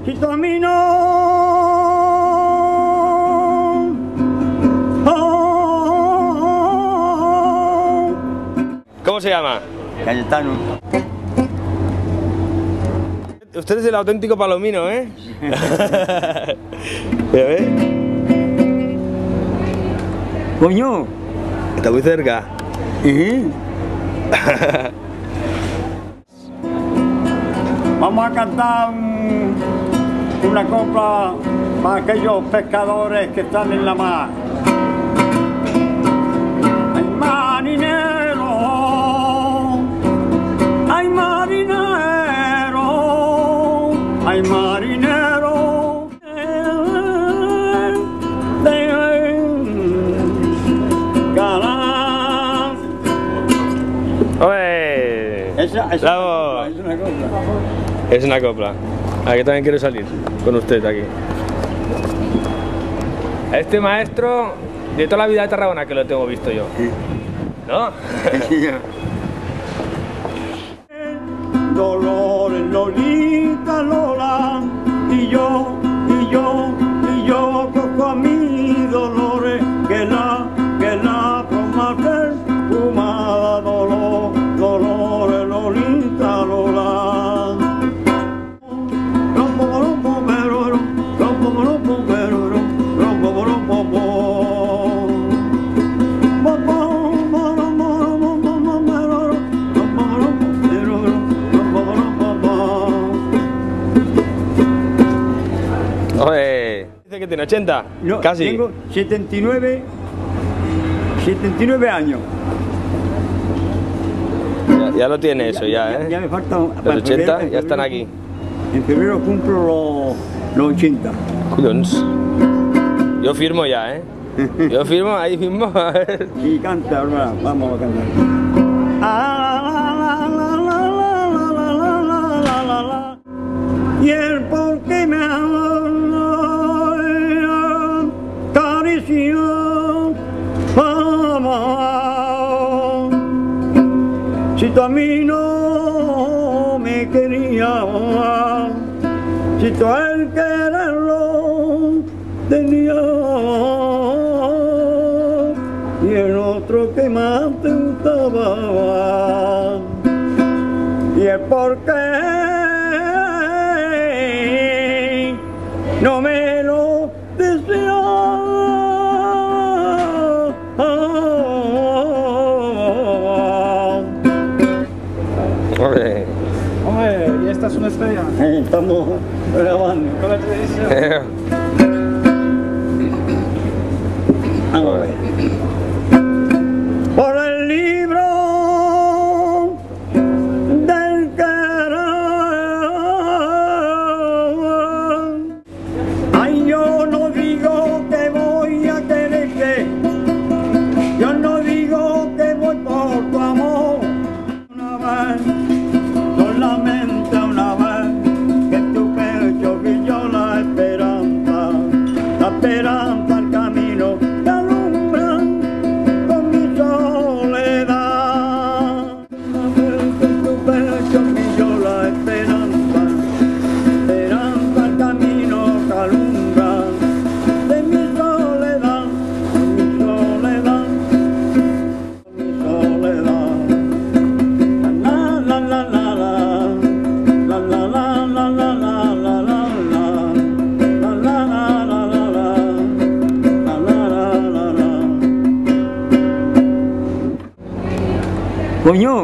si tú a mí no. ¿Cómo se llama? Cayetano. Usted es el auténtico palomino, ¿eh? ¿Ya ves? Coño. Está muy cerca. Vamos a cantar una copla para aquellos pescadores que están en la mar. Ay, marinero, ay, marinero, ay, marinero. ¡Bravo! Es una copla. Es una copla. Aquí también quiero salir con usted aquí. A este maestro de toda la vida de Tarragona que lo tengo visto yo. ¿No? Dolores, Lolita, Lola, y yo cojo a mi Dolores, que la broma perfumada, Dolores, Lolita, Lola. Dice que tiene 80, No, casi. Tengo 79 años. Ya lo tiene eso, ya, ¿eh? Ya me faltan. Los 80 ya están aquí. En febrero cumplo los 80. Collons. Yo firmo ya, ¿eh? Yo firmo, ahí firmo. A ver. Y canta, ahora vamos a cantar. Y el por qué me acarició, mamá. Si tú a mí no me querías, si tú a él quererlo tenías, y el otro que más te gustaba, y el por qué no me lo deseaba. Hombre, ¿y esta es una estrella? Estamos grabando. ¿Con la televisión? Vamos a ver. Por el libro del querer. Ay, yo no digo que voy a quererte, yo no digo que voy por tu amor. Una vez, solamente una vez, que en tu pecho vi yo la esperanza al camino que alumbra con mi soledad. Una vez que en tu pecho vi yo la esperanza al camino que alumbra de mi soledad, mi soledad, mi soledad. La la la la la, la la la la la la la la, la la la la la la. Coño.